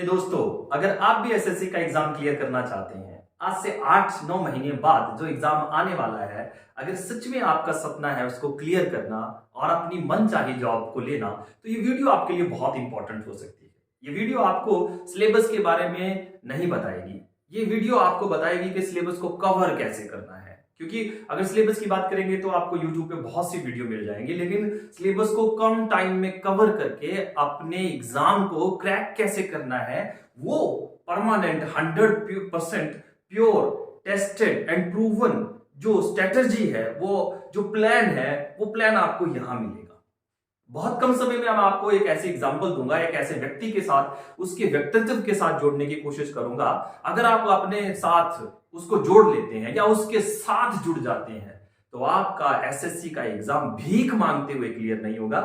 दोस्तों, अगर आप भी एसएससी का एग्जाम क्लियर करना चाहते हैं, आज से 8-9 महीने बाद जो एग्जाम आने वाला है, अगर सच में आपका सपना है उसको क्लियर करना और अपनी मनचाही जॉब को लेना, तो ये वीडियो आपके लिए बहुत इंपॉर्टेंट हो सकती है। ये वीडियो आपको सिलेबस के बारे में नहीं बताएगी, ये वीडियो आपको बताएगी कि सिलेबस को कवर कैसे करना है। क्योंकि अगर सिलेबस की बात करेंगे तो आपको YouTube पे बहुत सी वीडियो मिल जाएंगी, लेकिन सिलेबस को कम टाइम में कवर करके अपने एग्जाम को क्रैक कैसे करना है, वो permanent 100% pure tested and proven जो स्ट्रेटजी है, वो जो प्लान है, वो प्लान आपको यहां मिलेगा। बहुत कम समय में मैं आपको एक ऐसी एग्जांपल दूंगा, एक ऐसे व्यक्ति के साथ, उसके व्यक्तित्व के साथ जोड़ने की कोशिश करूंगा। अगर आप अपने साथ उसको जोड़ लेते हैं या उसके साथ जुड़ जाते हैं, तो आपका एसएससी का एग्जाम भीख मांगते हुए क्लियर नहीं होगा,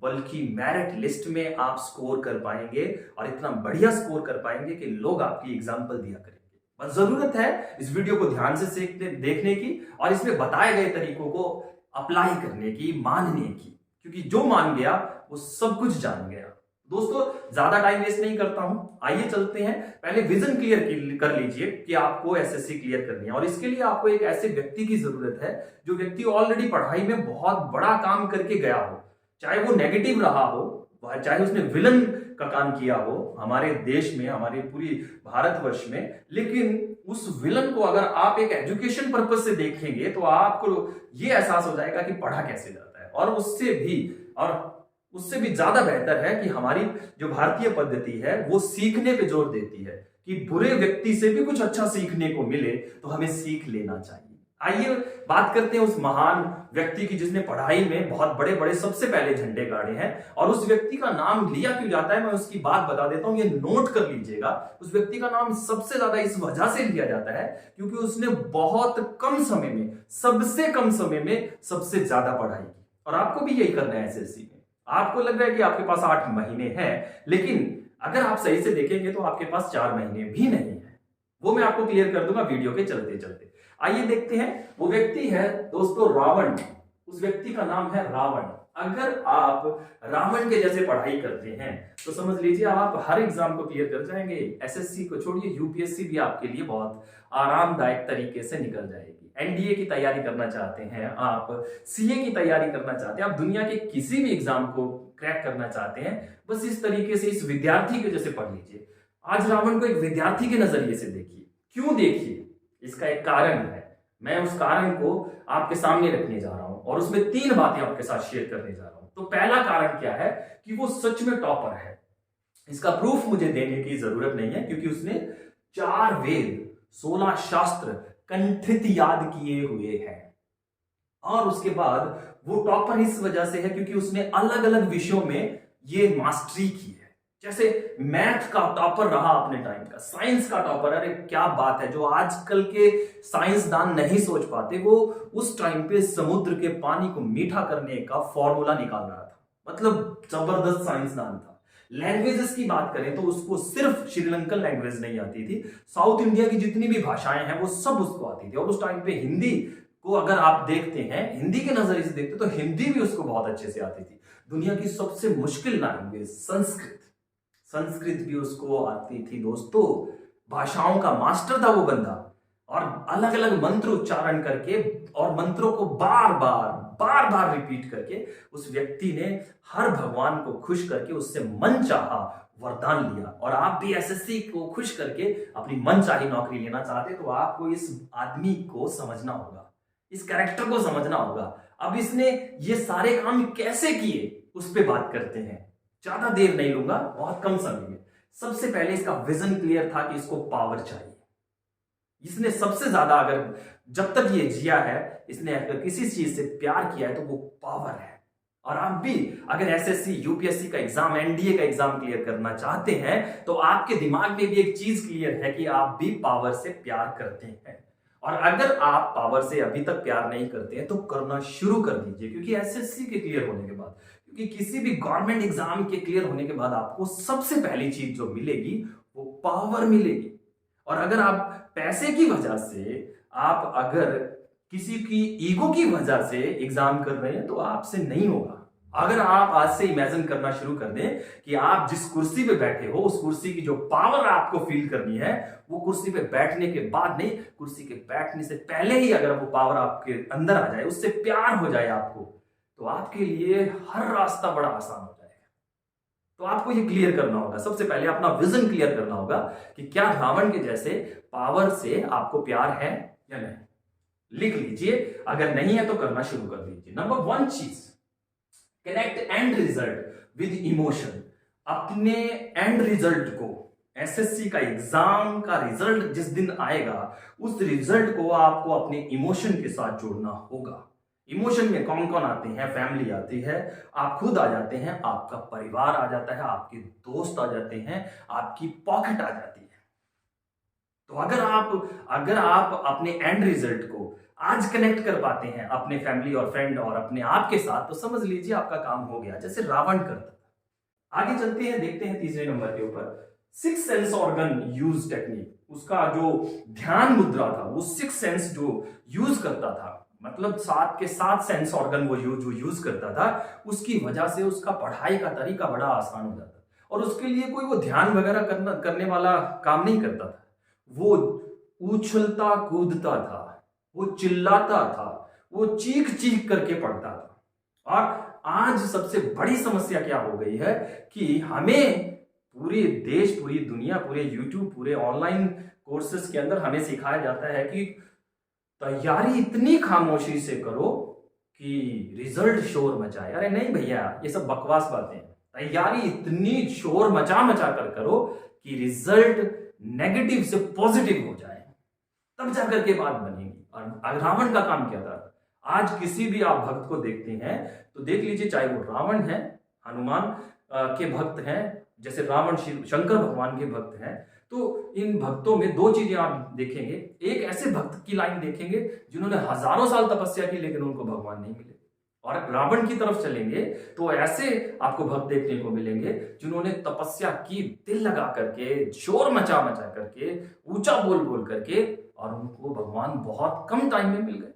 बल्कि मेरिट लिस्ट में आप स्कोर कर पाएंगे और इतना बढ़िया स्कोर कर पाएंगे कि लोग आपकी एग्जाम्पल दिया करेंगे। बस जरूरत है इस वीडियो को ध्यान से देखने की और इसमें बताए गए तरीकों को अप्लाई करने की, मानने की, क्योंकि जो मान गया वो सब कुछ जान गया। दोस्तों, ज्यादा टाइम वेस्ट नहीं करता हूं, आइए चलते हैं। पहले विजन क्लियर कर लीजिए कि आपको एसएससी क्लियर करनी है, और इसके लिए आपको एक ऐसे व्यक्ति की जरूरत है जो व्यक्ति ऑलरेडी पढ़ाई में बहुत बड़ा काम करके गया हो, चाहे वो नेगेटिव रहा हो, चाहे उसने विलन का काम किया हो हमारे देश में, हमारे पूरी भारतवर्ष में, लेकिन उस विलन को अगर आप एक एजुकेशन पर्पज से देखेंगे तो आपको ये एहसास हो जाएगा कि पढ़ा कैसे जाता है। और उससे भी ज्यादा बेहतर है कि हमारी जो भारतीय पद्धति है वो सीखने पे जोर देती है कि बुरे व्यक्ति से भी कुछ अच्छा सीखने को मिले तो हमें सीख लेना चाहिए। आइए बात करते हैं उस महान व्यक्ति की जिसने पढ़ाई में बहुत बड़े बड़े सबसे पहले झंडे गाड़े हैं। और उस व्यक्ति का नाम लिया क्यों जाता है, मैं उसकी बात बता देता हूं, ये नोट कर लीजिएगा। उस व्यक्ति का नाम सबसे ज्यादा इस वजह से लिया जाता है क्योंकि उसने बहुत कम समय में, सबसे कम समय में सबसे ज्यादा पढ़ाई की। और आपको भी यही करना है एसएससी में। आपको लग रहा है कि आपके पास 8 महीने हैं, लेकिन अगर आप सही से देखेंगे तो आपके पास 4 महीने भी नहीं है। वो मैं आपको क्लियर कर दूंगा वीडियो के चलते चलते। आइए देखते हैं। वो व्यक्ति है दोस्तों रावण। उस व्यक्ति का नाम है रावण। अगर आप रावण के जैसे पढ़ाई करते हैं तो समझ लीजिए आप हर एग्जाम को क्लियर कर जाएंगे। एसएससी को छोड़िए, यूपीएससी भी आपके लिए बहुत आरामदायक तरीके से निकल जाएगी। एनडीए की तैयारी करना चाहते हैं आप, सीए की तैयारी करना चाहते हैं आप, दुनिया के किसी भी एग्जाम को क्रैक करना चाहते हैं, बस इस तरीके से इस विद्यार्थी के जैसे पढ़ लीजिए। आज रावण को एक विद्यार्थी के नजरिए से देखिए। क्यों देखिए, इसका एक कारण है। मैं उस कारण को आपके सामने रखने जा रहा हूं और उसमें 3 बातें आपके साथ शेयर करने जा रहा हूं। तो पहला कारण क्या है कि वो सच में टॉपर है। इसका प्रूफ मुझे देने की जरूरत नहीं है क्योंकि उसने 4 वेद, 16 शास्त्र कंठित याद किए हुए हैं। और उसके बाद वो टॉपर इस वजह से है क्योंकि उसने अलग अलग विषयों में ये मास्टरी की है। जैसे मैथ का टॉपर रहा अपने टाइम का, साइंस का टॉपर, अरे क्या बात है, जो आजकल के साइंसदान नहीं सोच पाते, वो उस टाइम पे समुद्र के पानी को मीठा करने का फॉर्मूला निकाल रहा था। मतलब जबरदस्त साइंसदान था। लैंग्वेजेस की बात करें तो उसको सिर्फ श्रीलंकन लैंग्वेज नहीं आती थी, साउथ इंडिया की जितनी भी भाषाएं हैं वो सब उसको आती थी। और उस टाइम पे हिंदी को अगर आप देखते हैं, हिंदी के नजरिए से देखते तो हिंदी भी उसको बहुत अच्छे से आती थी। दुनिया की सबसे मुश्किल लैंग्वेज संस्कृत भी उसको आती थी दोस्तों। भाषाओं का मास्टर था वो बंदा। और अलग अलग मंत्र उच्चारण करके और मंत्रों को बार बार रिपीट करके उस व्यक्ति ने हर भगवान को खुश करके उससे मन चाहा वरदान लिया। और आप भी एसएससी को खुश करके अपनी मन चाही नौकरी लेना चाहते तो आपको इस आदमी को समझना होगा, इस कैरेक्टर को समझना होगा। अब इसने ये सारे काम कैसे किए उस पर बात करते हैं। ज्यादा देर नहीं लूंगा, बहुत कम समय में। सबसे पहले इसका विजन क्लियर था कि इसको पावर चाहिए। इसने सबसे ज्यादा, अगर जब तक ये जिया है, इसने अगर किसी चीज से प्यार किया है तो वो पावर है। और आप भी अगर एसएससी, यूपीएससी का एग्जाम, एनडीए का एग्जाम क्लियर करना चाहते हैं तो आपके दिमाग में भी एक चीज क्लियर है कि आप भी पावर से प्यार करते हैं। और अगर आप पावर से अभी तक प्यार नहीं करते हैं तो करना शुरू कर दीजिए, क्योंकि एसएससी के क्लियर होने के बाद, क्योंकि किसी भी गवर्नमेंट एग्जाम के क्लियर होने के बाद आपको सबसे पहली चीज जो मिलेगी वो पावर मिलेगी। और अगर आप पैसे की वजह से, आप अगर किसी की ईगो की वजह से एग्जाम कर रहे हैं तो आपसे नहीं होगा। अगर आप आज से इमेजिन करना शुरू कर दें कि आप जिस कुर्सी पे बैठे हो, उस कुर्सी की जो पावर आपको फील करनी है, वो कुर्सी पे बैठने के बाद नहीं, कुर्सी के बैठने से पहले ही अगर वो पावर आपके अंदर आ जाए, उससे प्यार हो जाए आपको, तो आपके लिए हर रास्ता बड़ा आसान हो जाएगा। तो आपको ये क्लियर करना होगा, सबसे पहले अपना विजन क्लियर करना होगा कि क्या रावण के जैसे पावर से आपको प्यार है या नहीं। लिख लीजिए, अगर नहीं है तो करना शुरू कर दीजिए। नंबर 1 चीज, connect and result with emotion. अपने एंड रिजल्ट को, एसएससी का एग्जाम का रिजल्ट जिस दिन आएगा, उस रिजल्ट को आपको अपने इमोशन के साथ जोड़ना होगा। इमोशन में कौन कौन आते हैं? फैमिली आती है, आप खुद आ जाते हैं, आपका परिवार आ जाता है, आपके दोस्त आ जाते हैं, आपकी पॉकेट आ जाती है। तो अगर आप अपने एंड रिजल्ट को आज कनेक्ट कर पाते हैं अपने फैमिली और फ्रेंड और अपने आप के साथ, तो समझ लीजिए आपका काम हो गया, जैसे रावण करता था। आगे चलते हैं, देखते हैं तीसरे नंबर के ऊपर, 6 सेंस ऑर्गन यूज टेक्निक। उसका जो ध्यान मुद्रा था, वो 6 सेंस जो यूज करता था, मतलब 7 के 7 सेंस ऑर्गन वो जो यूज करता था, उसकी वजह से उसका पढ़ाई का तरीका बड़ा आसान हो जाता। और उसके लिए कोई वो ध्यान वगैरह करने वाला काम नहीं करता था। वो उछलता कूदता था, वो चिल्लाता था, वो चीख चीख करके पढ़ता था। और आज सबसे बड़ी समस्या क्या हो गई है कि हमें पूरे देश, पूरी दुनिया, पूरे यूट्यूब, पूरे ऑनलाइन कोर्सेज के अंदर हमें सिखाया जाता है कि तैयारी इतनी खामोशी से करो कि रिजल्ट शोर मचाए। अरे नहीं भैया, ये सब बकवास बातें हैं। तैयारी इतनी शोर मचा मचा कर करो कि रिजल्ट नेगेटिव से पॉजिटिव हो जाए, तब जाकर के बात बनेगी। और रावण का काम क्या था? आज किसी भी आप भक्त को देखते हैं तो देख लीजिए, चाहे वो रावण है, हनुमान के भक्त हैं, जैसे रावण शंकर भगवान के भक्त हैं, तो इन भक्तों में 2 चीजें आप देखेंगे। एक ऐसे भक्त की लाइन देखेंगे जिन्होंने हजारों साल तपस्या की लेकिन उनको भगवान नहीं मिले। और रावण की तरफ चलेंगे तो ऐसे आपको भक्त देखने को मिलेंगे जिन्होंने तपस्या की, दिल लगा करके, शोर मचा मचा करके, ऊंचा बोल बोल करके, और उनको भगवान बहुत कम टाइम में मिल गए।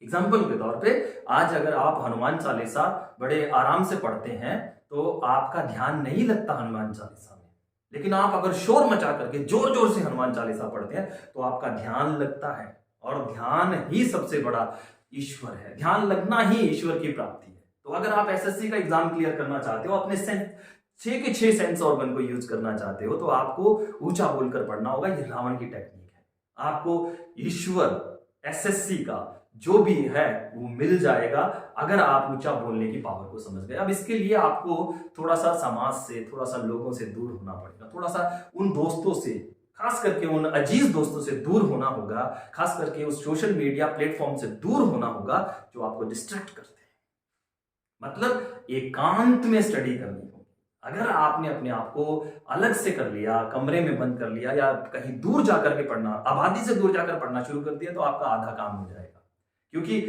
एग्जाम्पल के तौर पे, आज अगर आप हनुमान चालीसा बड़े आराम से पढ़ते हैं तो आपका ध्यान नहीं लगता हनुमान चालीसा में, लेकिन आप अगर शोर मचा करके जोर जोर से हनुमान चालीसा पढ़ते हैं तो आपका ध्यान लगता है। और ध्यान ही सबसे बड़ा ईश्वर है, ध्यान लगना ही ईश्वर की प्राप्ति है। तो अगर आप एसएससी का एग्जाम क्लियर करना चाहते हो, अपने 6 के 6 सेंस ऑर्गन को यूज करना चाहते हो, तो आपको ऊंचा बोलकर पढ़ना होगा। ये रावण की टेक्निक है। आपको ईश्वर, एसएससी का जो भी है वो मिल जाएगा अगर आप ऊंचा बोलने की पावर को समझ गए। अब इसके लिए आपको थोड़ा सा समाज से, थोड़ा सा लोगों से दूर होना पड़ेगा, थोड़ा सा उन दोस्तों से, खास करके उन अजीज दोस्तों से दूर होना होगा, खास करके उस सोशल मीडिया प्लेटफॉर्म से दूर होना होगा जो आपको डिस्ट्रैक्ट करते हैं। मतलब एकांत में स्टडी करनी होगी। अगर आपने अपने आप को अलग से कर लिया, कमरे में बंद कर लिया, या कहीं दूर जाकर के पढ़ना, आबादी से दूर जाकर पढ़ना शुरू कर दिया, तो आपका आधा काम हो जाएगा। क्योंकि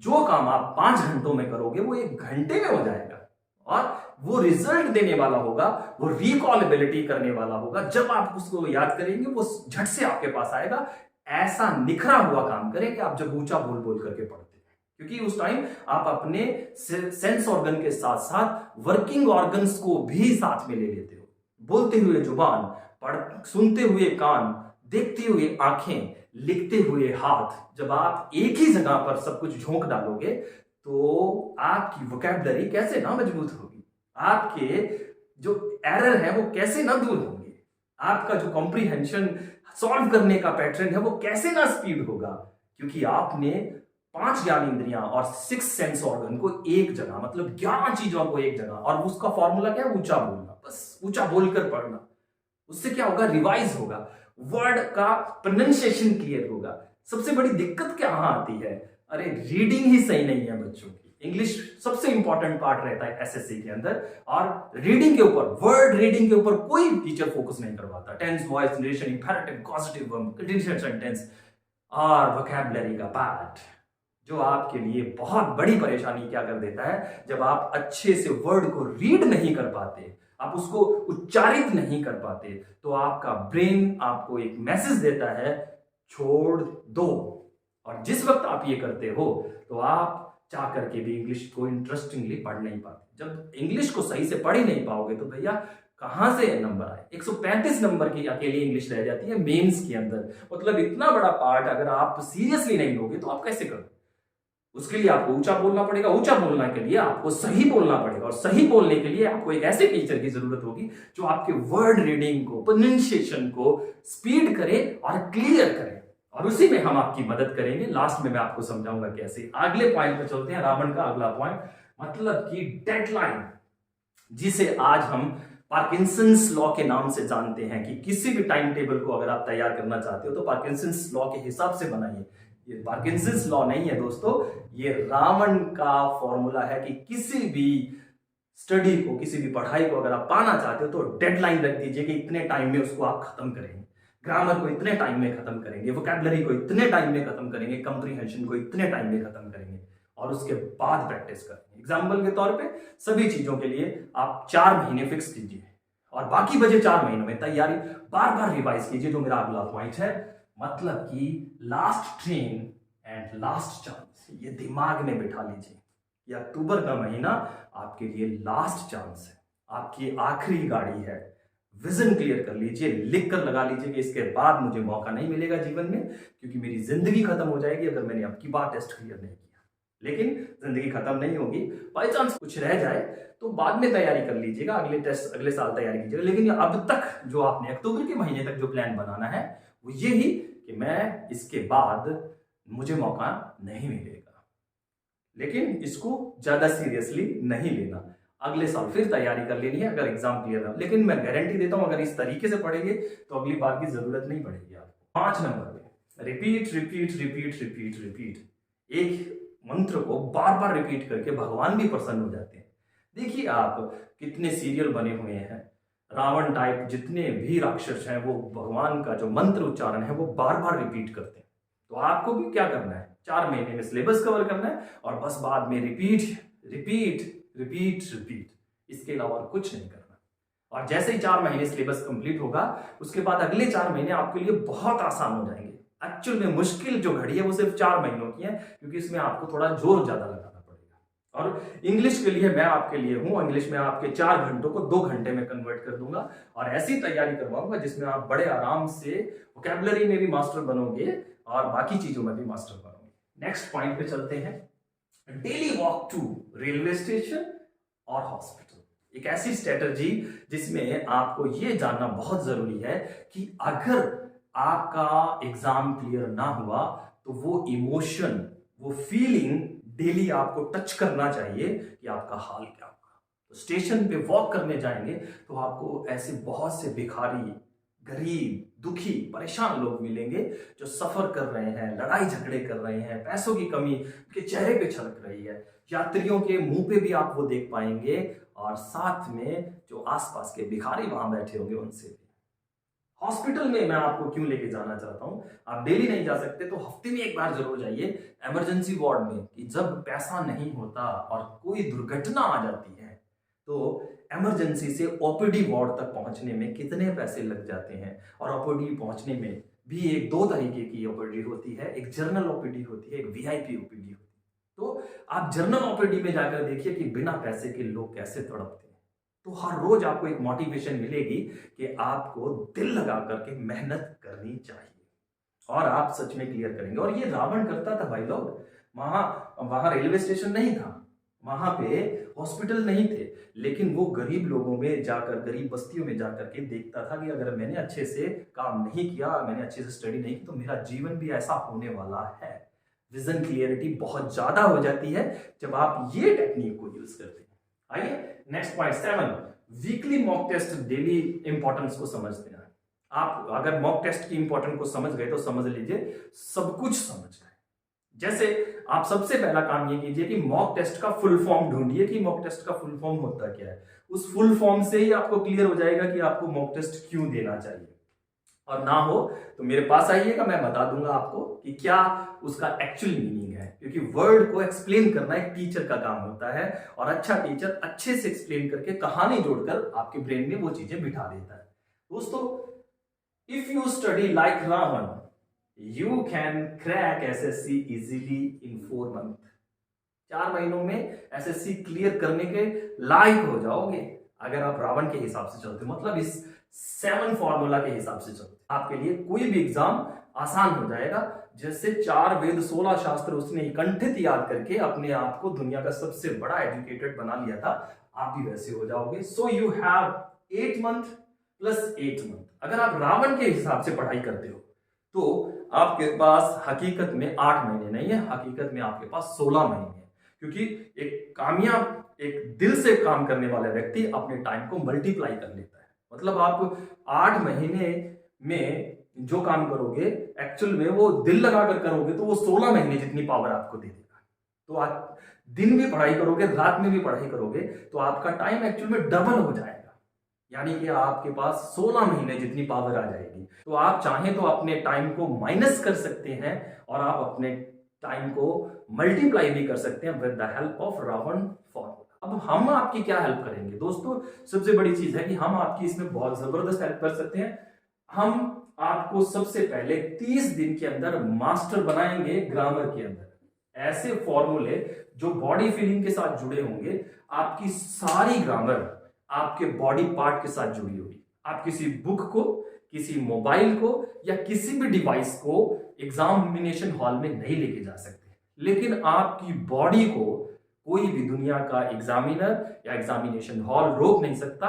जो काम आप 5 घंटों में करोगे वो 1 घंटे में हो जाएगा, और वो रिजल्ट देने वाला होगा, वो रिकॉलेबिलिटी करने वाला होगा। जब आप उसको याद करेंगे वो झट से आपके पास आएगा। ऐसा निखरा हुआ काम करें कि आप जब ऊंचा बोल बोल करके पढ़ते हैं, क्योंकि उस टाइम आप अपने सेंस ऑर्गन के साथ साथ वर्किंग ऑर्गन्स को भी साथ में ले लेते हो। बोलते हुए जुबान, सुनते हुए कान, देखते हुए आंखें, लिखते हुए हाथ। जब आप एक ही जगह पर सब कुछ झोंक डालोगे तो आपकी वोकैबुलरी कैसे ना मजबूत होगी, आपके जो एरर है वो कैसे ना दूर होंगे, आपका जो कॉम्प्रीहेंशन, सॉल्व करने का पैटर्न है वो कैसे ना स्पीड होगा, क्योंकि आपने 5 ज्ञान इंद्रियां और 6 सेंस ऑर्गन को एक जगह, मतलब 11 चीजों को एक जगह। और उसका फॉर्मूला क्या है? ऊंचा बोलना, बस ऊंचा बोलकर पढ़ना। उससे क्या होगा? रिवाइज होगा, वर्ड का प्रोनाउंसिएशन क्लियर होगा। सबसे बड़ी दिक्कत क्या आती है? अरे रीडिंग ही सही नहीं है बच्चों की। इंग्लिश सबसे इंपॉर्टेंट पार्ट रहता है एसएससी के अंदर, और रीडिंग के ऊपर, वर्ड रीडिंग के ऊपर कोई टीचर फोकस नहीं करवाता। Tense, voice, narration, imperative, causative verb, continuous sentence और वोकैबुलरी का पार्ट, जो आपके लिए बहुत बड़ी परेशानी क्या कर देता है। जब आप अच्छे से वर्ड को रीड नहीं कर पाते, आप उसको उच्चारित नहीं कर पाते, तो आपका ब्रेन आपको एक मैसेज देता है, छोड़ दो। और जिस वक्त आप ये करते हो तो आप चाह करके भी इंग्लिश को इंटरेस्टिंगली पढ़ नहीं पाते। जब इंग्लिश को सही से पढ़ ही नहीं पाओगे तो भैया कहां से नंबर आए। 135 नंबर की अकेली इंग्लिश रह जाती है मेंस के अंदर। मतलब इतना बड़ा पार्ट अगर आप सीरियसली नहीं लोगे तो आप कैसे करोगे। उसके लिए आपको ऊंचा बोलना पड़ेगा, ऊंचा बोलने के लिए आपको सही बोलना पड़ेगा, और सही बोलने के लिए आपको एक ऐसे टीचर की जरूरत होगी जो आपके वर्ड रीडिंग को, प्रोनाउंसिएशन को स्पीड करे और क्लियर करे, और उसी में हम आपकी मदद करेंगे। लास्ट में मैं आपको समझाऊंगा कैसे। अगले पॉइंट पे चलते हैं, रावण का अगला पॉइंट, मतलब कि डेडलाइन, जिसे आज हम पार्किंसंस लॉ के नाम से जानते हैं। कि किसी भी टाइम टेबल को अगर आप तैयार करना चाहते हो तो पार्किंसंस लॉ के हिसाब से बनाइए। ये पार्किंसंस लॉ नहीं है दोस्तों, ये रावण का फॉर्मूला है कि किसी भी स्टडी को, किसी भी पढ़ाई को अगर आप पाना चाहते हो तो डेडलाइन रख दीजिए कि इतने टाइम में उसको आप खत्म करेंगे। ग्रामर को इतने टाइम में खत्म करेंगे, वोकैबुलरी को इतने टाइम में खत्म करेंगे, कंप्रीहेंशन को इतने टाइम में खत्म करेंगे, और उसके बाद प्रैक्टिस करेंगे। एग्जाम्पल के तौर पे सभी चीजों के लिए आप 4 महीने फिक्स कीजिए, और बाकी बचे 4 महीनों में तैयारी बार बार रिवाइज कीजिए। जो मेरा अगला पॉइंट है, मतलब कि last train and last chance, ये दिमाग में बिठा लीजिए कि अक्टूबर का महीना आपके लिए लास्ट चांस है, आपकी आखिरी गाड़ी है। विजन क्लियर कर लीजिए, लिख कर लगा लीजिए कि इसके बाद मुझे मौका नहीं मिलेगा जीवन में, क्योंकि मेरी जिंदगी खत्म हो जाएगी अगर मैंने अब की बार टेस्ट क्लियर नहीं किया। लेकिन जिंदगी खत्म नहीं होगी, बाई चांस कुछ रह जाए तो बाद में तैयारी कर लीजिएगा, अगले टेस्ट अगले साल तैयारी कीजिएगा। लेकिन अब तक जो आपने अक्टूबर के महीने तक जो प्लान बनाना है वो ये ही कि मैं इसके बाद मुझे मौका नहीं मिलेगा। लेकिन इसको ज्यादा सीरियसली नहीं लेना, अगले साल फिर तैयारी कर लेनी है अगर एग्जाम क्लियर ना। लेकिन मैं गारंटी देता हूं अगर इस तरीके से पढ़ेंगे तो अगली बार की जरूरत नहीं पड़ेगी आपको। 5 नंबर पे repeat repeat repeat repeat repeat. एक मंत्र को बार बार रिपीट करके भगवान भी प्रसन्न हो जाते हैं। देखिए आप कितने सीरियल बने हुए हैं, रावण टाइप जितने भी राक्षस हैं वो भगवान का जो मंत्र उच्चारण है वो बार बार रिपीट करते हैं। तो आपको भी क्या करना है, 4 महीने में सिलेबस कवर करना है, और बस बाद में रिपीट रिपीट रिपीट रिपीट, इसके अलावा और कुछ नहीं करना। और जैसे ही 4 महीने सिलेबस कंप्लीट होगा उसके बाद अगले 4 महीने आपके लिए बहुत आसान हो जाएंगे। एक्चुअल में मुश्किल जो घड़ी है वो सिर्फ 4 महीनों की है, क्योंकि इसमें आपको थोड़ा जोर ज्यादा लगाना पड़ेगा। और इंग्लिश के लिए मैं आपके लिए हूं, इंग्लिश में आपके 4 घंटों को 2 घंटे में कन्वर्ट कर दूंगा, और ऐसी तैयारी करवाऊंगा जिसमें आप बड़े आराम से वोकैबुलरी में भी मास्टर बनोगे और बाकी चीजों में भी मास्टर बनोगे। नेक्स्ट पॉइंट पे चलते हैं, daily walk to railway station और हॉस्पिटल। एक ऐसी स्ट्रेटजी जिसमें आपको यह जानना बहुत जरूरी है कि अगर आपका एग्जाम क्लियर ना हुआ तो वो इमोशन, वो फीलिंग डेली आपको टच करना चाहिए कि आपका हाल क्या होगा। तो स्टेशन पे वॉक करने जाएंगे तो आपको ऐसे बहुत से भिखारी, गरीब, दुखी, परेशान लोग मिलेंगे जो सफर कर रहे हैं, लड़ाई झगड़े कर रहे हैं, पैसों की कमी के चेहरे पे छलक रही है, यात्रियों के मुंह पे भी आप वो देख पाएंगे, और साथ में जो आसपास के भिखारी वहां बैठे होंगे उनसे भी। हॉस्पिटल में मैं आपको क्यों लेके जाना चाहता हूं, आप डेली नहीं जा सकते तो हफ्ते में एक बार जरूर जाइए इमरजेंसी वार्ड में, कि जब पैसा नहीं होता और कोई दुर्घटना आ जाती है तो इमरजेंसी से ओपीडी वार्ड तक पहुंचने में कितने पैसे लग जाते हैं। और ओपीडी पहुंचने में भी एक 2 तरीके की ओपीडी होती है, एक जनरल ओपीडी होती है, एक वीआईपी ओपीडी होती है। तो आप जनरल ओपीडी में जाकर देखिए कि बिना पैसे के लोग कैसे तड़पते हैं। तो हर रोज आपको एक मोटिवेशन मिलेगी कि आपको दिल लगा करके मेहनत करनी चाहिए, और आप सच में क्लियर करेंगे। और ये रावण करता था भाई लोग, वहां रेलवे स्टेशन नहीं था, वहां पे हॉस्पिटल नहीं थे, लेकिन वो गरीब लोगों में जाकर, गरीब बस्तियों में जाकर के देखता था कि अगर मैंने अच्छे से काम नहीं किया, मैंने अच्छे से स्टडी नहीं की तो मेरा जीवन भी ऐसा होने वाला है। विजन क्लियरिटी बहुत ज्यादा हो जाती है जब आप ये टेक्निक को यूज करते हैं। आइए next point 7, weekly mock test daily importance को समझते हैं। आप अगर मॉक टेस्ट की इंपॉर्टेंस को समझ गए तो समझ लीजिए सब कुछ समझ गए। जैसे आप सबसे पहला काम ये कीजिए कि मॉक टेस्ट का फुल फॉर्म ढूंढिए कि मॉक टेस्ट का फुल फॉर्म होता क्या है। उस फुल फॉर्म से ही आपको क्लियर हो जाएगा कि आपको मॉक टेस्ट क्यों देना चाहिए। और ना हो तो मेरे पास आइएगा, मैं बता दूंगा आपको कि क्या उसका एक्चुअल मीनिंग है, क्योंकि वर्ड को एक्सप्लेन करना एक टीचर का काम होता है, और अच्छा टीचर अच्छे से एक्सप्लेन करके कहानी जोड़कर आपके ब्रेन में वो चीजें बिठा देता है। दोस्तों, if you study like Ravan, you can crack SSC easily in 4 months. 4 महीनों में एसएससी क्लियर करने के लायक हो जाओगे अगर आप रावण के हिसाब से चलते हो, मतलब इस 7 फॉर्मूला के हिसाब से चलते आपके लिए कोई भी एग्जाम आसान हो जाएगा। जैसे 4 वेद 16 शास्त्र उसने कंठित याद करके अपने आप को दुनिया का सबसे बड़ा एजुकेटेड बना लिया था, आप भी वैसे हो जाओगे। So you have 8 month plus 8 month. अगर आप रावण के हिसाब से पढ़ाई करते हो तो आपके पास हकीकत में 8 महीने नहीं है, हकीकत में आपके पास 16 महीने है, क्योंकि एक कामयाब, एक दिल से काम करने वाला व्यक्ति अपने टाइम को मल्टीप्लाई कर लेता है। मतलब आप 8 महीने में जो काम करोगे एक्चुअल में वो दिल लगाकर करोगे तो वो 16 महीने जितनी पावर आपको दे देगा। तो आप दिन भी पढ़ाई करोगे, रात में भी पढ़ाई करोगे तो आपका टाइम एक्चुअल में डबल हो जाएगा, यानी कि आपके पास 16 महीने जितनी पावर आ जाएगी। तो आप चाहें तो अपने टाइम को माइनस कर सकते हैं और आप अपने टाइम को मल्टीप्लाई भी कर सकते हैं with the help of Ravan formula. अब हम आपकी क्या हेल्प करेंगे दोस्तों? सबसे बड़ी चीज है कि हम आपकी इसमें बहुत जबरदस्त हेल्प कर सकते हैं। हम आपको सबसे पहले 30 दिन के अंदर मास्टर बनाएंगे ग्रामर के अंदर। ऐसे फॉर्मूले जो बॉडी फीलिंग के साथ जुड़े होंगे, आपकी सारी ग्रामर आपके बॉडी पार्ट के साथ जुड़ी होगी। आप किसी बुक को, किसी मोबाइल को या किसी भी डिवाइस को एग्जामिनेशन हॉल में नहीं लेके जा सकते, लेकिन आपकी बॉडी को कोई भी दुनिया का एग्जामिनर या एग्जामिनेशन हॉल रोक नहीं सकता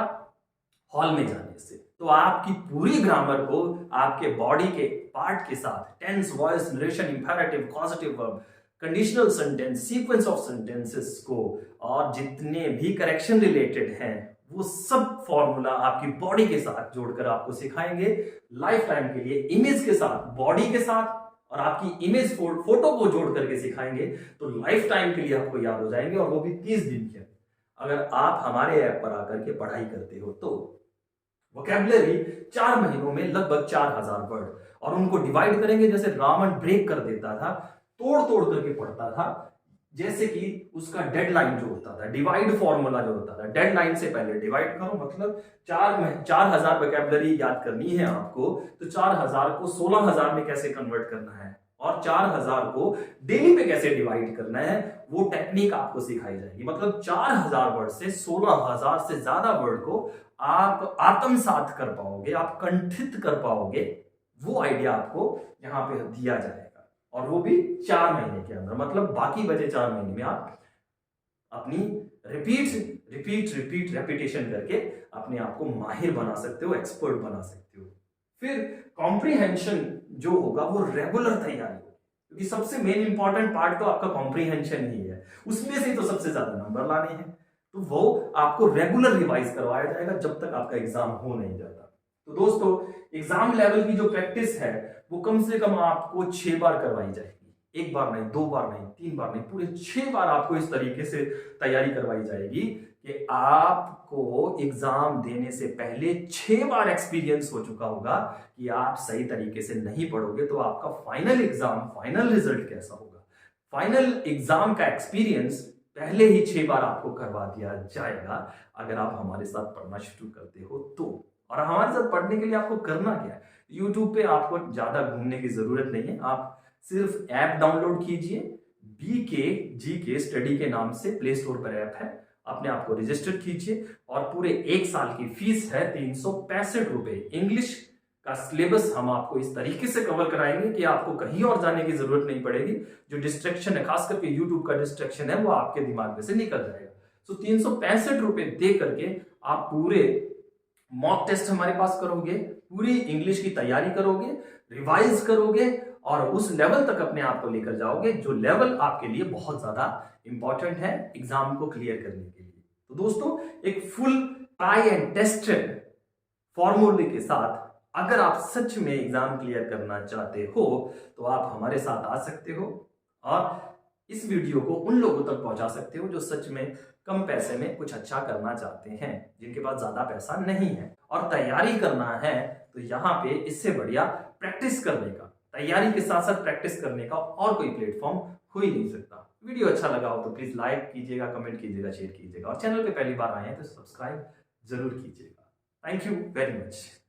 हॉल में जाने से। तो आपकी पूरी ग्रामर को आपके बॉडी के पार्ट के साथ tense, voice, narration, imperative, causative verb, conditional sentence, sequence of sentences को और जितने भी करेक्शन रिलेटेड हैं वो सब फॉर्मूला आपकी बॉडी के साथ जोड़कर आपको सिखाएंगे लाइफ टाइम के लिए। इमेज के साथ, बॉडी के साथ और आपकी इमेज फोटो को जोड़ करके सिखाएंगे तो लाइफ टाइम के लिए आपको याद हो जाएंगे, और वो भी 30 दिन के। अगर आप हमारे ऐप पर आकर के पढ़ाई करते हो तो वोकैबुलरी 4 महीनों में लगभग 4000 वर्ड, और उनको डिवाइड करेंगे जैसे रावण ब्रेक कर देता था, तोड़ तोड़ करके पढ़ता था। जैसे कि उसका डेडलाइन जो होता था, डिवाइड फॉर्मूला जो होता था, डेडलाइन से पहले डिवाइड करो, मतलब 4000 वोकैबुलरी याद करनी है आपको, तो 4000 को 16000 में कैसे कन्वर्ट करना है और 4000 को डेली पे कैसे डिवाइड करना है, वो टेक्निक आपको सिखाई जाएगी। मतलब 4000 वर्ड से 16000 से ज्यादा वर्ड को आप आत्मसात कर पाओगे, आप कंठित कर पाओगे, वो आइडिया आपको यहाँ पे दिया जाएगा, और वो भी 4 महीने के अंदर। मतलब बाकी बचे 4 महीने में आप अपनी रेपिटेशन करके अपने आप को माहिर बना सकते हो, एक्सपर्ट बना सकते हो। फिर कॉम्प्रीहेंशन जो होगा वो रेगुलर तैयारी होगी, क्योंकि सबसे मेन इंपॉर्टेंट पार्ट तो आपका कॉम्प्रीहेंशन ही है, उसमें से तो सबसे ज्यादा नंबर लाने हैं, तो वो आपको रेगुलर रिवाइज करवाया जाएगा जब तक आपका एग्जाम हो नहीं जाता। तो दोस्तों, एग्जाम लेवल की जो प्रैक्टिस है वो कम से कम आपको 6 बार करवाई जाएगी। 1 बार नहीं, 2 बार नहीं, 3 बार नहीं, पूरे 6 बार आपको इस तरीके से तैयारी करवाई जाएगी कि आपको एग्जाम देने से पहले 6 बार एक्सपीरियंस हो चुका होगा कि आप सही तरीके से नहीं पढ़ोगे तो आपका फाइनल एग्जाम, फाइनल रिजल्ट कैसा होगा। फाइनल एग्जाम का एक्सपीरियंस पहले ही 6 बार आपको करवा दिया जाएगा अगर आप हमारे साथ पढ़ना शुरू करते हो तो। और हमारे साथ पढ़ने के लिए आपको करना क्या है, यूट्यूब पे आपको ज्यादा घूमने की जरूरत नहीं है, आप सिर्फ ऐप डाउनलोड कीजिए, BKGK स्टडी के नाम से प्ले स्टोर पर ऐप है, अपने आप को रजिस्टर कीजिए, और पूरे 1 साल की फीस है 365 रुपए। इंग्लिश का सिलेबस हम आपको इस तरीके से कवर कराएंगे कि आपको कहीं और जाने की जरूरत नहीं पड़ेगी। जो डिस्ट्रैक्शन है, खास करके यूट्यूब का डिस्ट्रैक्शन है, वो आपके दिमाग में से निकल जाएगा। सो 365 रुपए दे करके आप पूरे मॉक टेस्ट हमारे पास करोगे, पूरी इंग्लिश की तैयारी करोगे, रिवाइज करोगे और उस लेवल तक अपने आप को लेकर जाओगे जो लेवल आपके लिए बहुत ज्यादा इंपॉर्टेंट है एग्जाम को क्लियर करने के लिए। तो दोस्तों, एक फुल ट्राई एंड टेस्टेड फॉर्मूले के साथ अगर आप सच में एग्जाम क्लियर करना चाहते हो तो आप हमारे साथ आ सकते हो और इस वीडियो को उन लोगों तक पहुंचा सकते हो जो सच में कम पैसे में कुछ अच्छा करना चाहते हैं, जिनके पास ज्यादा पैसा नहीं है और तैयारी करना है। तो यहाँ पे इससे बढ़िया प्रैक्टिस करने का, तैयारी के साथ साथ प्रैक्टिस करने का और कोई प्लेटफॉर्म हो ही नहीं सकता। वीडियो अच्छा लगा हो तो प्लीज लाइक कीजिएगा, कमेंट कीजिएगा, शेयर कीजिएगा, और चैनल पे पहली बार आए हैं तो सब्सक्राइब जरूर कीजिएगा। Thank you very much.